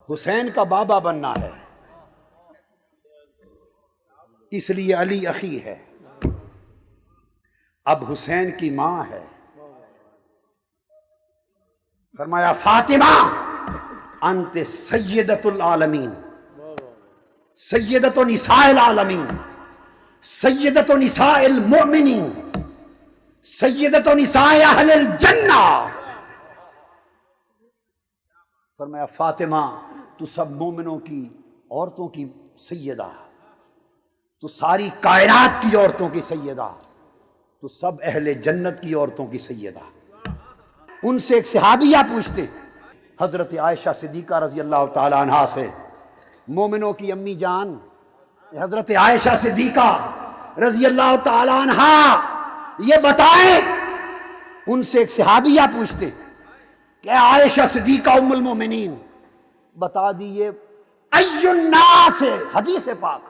حسین کا بابا بننا ہے، اس لیے علی اخی ہے، اب حسین کی ماں ہے۔ فرمایا فاطمہ انت سیدۃ العالمین، سیدۃ نساء العالمین، سیدۃ نساء المؤمنین، سیدۃ نساء اہل الجنہ۔ فرمایا فاطمہ تو سب مومنوں کی عورتوں کی سیدہ، تو ساری کائنات کی عورتوں کی سیدہ، تو سب اہل جنت کی عورتوں کی سیدہ۔ ان سے ایک صحابیہ پوچھتے حضرت عائشہ صدیقہ رضی اللہ تعالی عنہا سے، مومنوں کی امی جان حضرت عائشہ صدیقہ رضی اللہ تعالی عنہا یہ بتائیں، ان سے ایک صحابیہ پوچھتے کہ عائشہ صدیقہ ام المومنین بتا دیئے ای الناس، حدیث پاک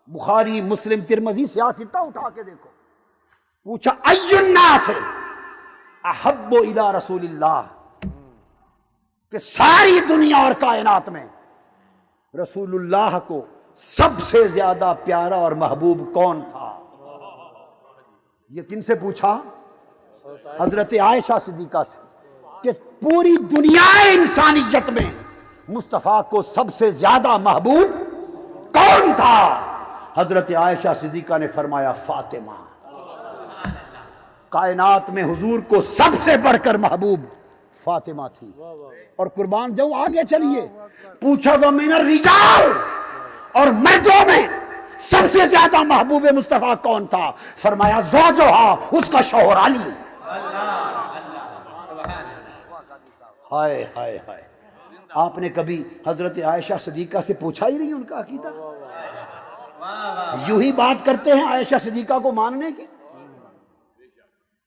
بخاری مسلم ترمذی سیاستہ اٹھا کے دیکھو، پوچھا ای الناس احب الی رسول اللہ، کہ ساری دنیا اور کائنات میں رسول اللہ کو سب سے زیادہ پیارا اور محبوب کون تھا؟ یہ کن سے پوچھا؟ حضرت عائشہ صدیقہ سے، کہ پوری دنیا انسانیت میں مصطفیٰ کو سب سے زیادہ محبوب کون تھا؟ حضرت عائشہ صدیقہ نے فرمایا فاطمہ۔ کائنات میں حضور کو سب سے بڑھ کر محبوب فاطمہ تھی۔ اور قربان جاؤں آگے چلیے، پوچھا وَمِنَ الرِّجَالِ، اور مردوں میں سب سے زیادہ محبوب مصطفیٰ کون تھا؟ فرمایا زوجہا، اس کا شوہر علی۔ ہائے ہائے ہائے، آپ نے کبھی حضرت عائشہ صدیقہ سے پوچھا ہی نہیں ان کا عقیدہ؟ یوں ہی بات کرتے ہیں عائشہ صدیقہ کو ماننے کی،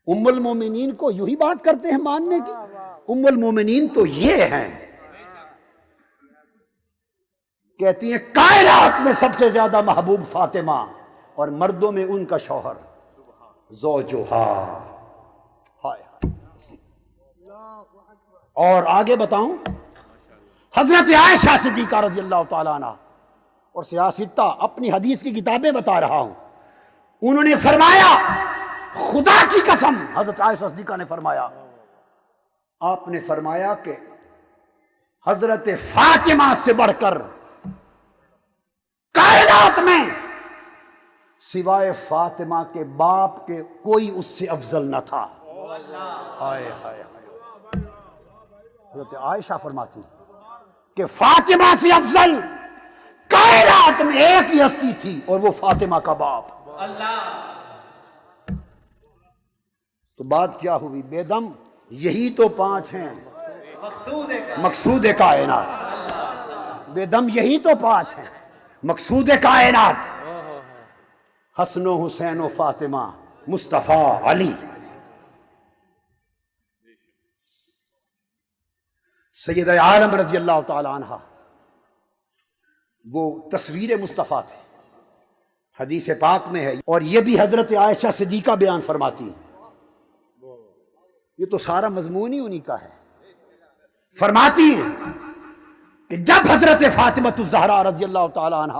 ام المومنین کو یوں ہی بات کرتے ہیں ماننے کی۔ ام المومنین تو یہ ہیں، کہتی ہیں کائنات میں سب سے زیادہ محبوب فاطمہ، اور مردوں میں ان کا شوہر زوجہا۔ اور آگے بتاؤں، حضرت عائشہ صدیقہ رضی اللہ تعالیٰ عنہ، اور سیاستہ اپنی حدیث کی کتابیں بتا رہا ہوں، انہوں نے فرمایا خدا کی قسم، حضرت عائشہ صدیقہ نے فرمایا، آپ نے فرمایا کہ حضرت فاطمہ سے بڑھ کر کائنات میں سوائے فاطمہ کے باپ کے کوئی اس سے افضل نہ تھا۔ ہائے ہائے ہائے، حضرت عائشہ فرماتی کہ فاطمہ سے افضل کائنات میں ایک ہی ہستی تھی، اور وہ فاطمہ کا باپ۔ تو بات کیا ہوئی بے دم؟ یہی تو پانچ ہیں مقصود کائنات، بے دم یہی تو پانچ ہیں مقصود کائنات، حسن و حسین و فاطمہ، مصطفیٰ علی۔ سیدہ عالم رضی اللہ تعالی عنہ وہ تصویر مصطفیٰ تھے، حدیث پاک میں ہے، اور یہ بھی حضرت عائشہ صدیقہ بیان فرماتی ہیں۔ یہ تو سارا مضمون ہی انہی کا ہے۔ فرماتی ہیں کہ جب حضرت فاطمہ الزہرا رضی اللہ تعالی عنہ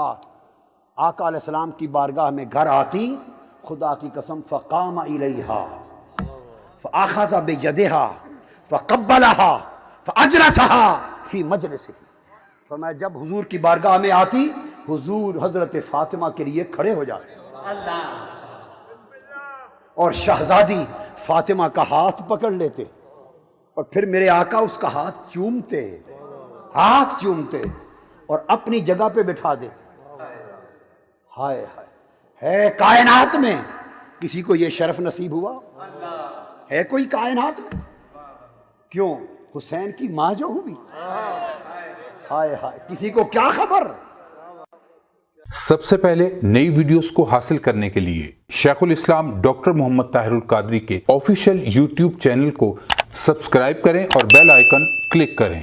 آقا علیہ السلام کی بارگاہ میں گھر آتی، خدا کی قسم فقام الیہا فاخذ بیدہا فقبلہا فاجلسہا فی مجلسہ۔ فرمایا جب حضور کی بارگاہ میں آتی، حضور حضرت فاطمہ کے لیے کھڑے ہو جاتے، اور شہزادی فاطمہ کا ہاتھ پکڑ لیتے، اور پھر میرے آقا اس کا ہاتھ چومتے، اور اپنی جگہ پہ بٹھا دیتے۔ ہائے ہائے، ہے کائنات میں کسی کو یہ شرف نصیب ہوا؟ ہے کوئی کائنات میں؟ کیوں؟ حسین کی ماں جو ہوئی، ہائے ہائے، کسی کو کیا خبر؟ سب سے پہلے نئی ویڈیوز کو حاصل کرنے کے لیے شیخ الاسلام ڈاکٹر محمد طاہر القادری کے آفیشیل یوٹیوب چینل کو سبسکرائب کریں اور بیل آئیکن کلک کریں۔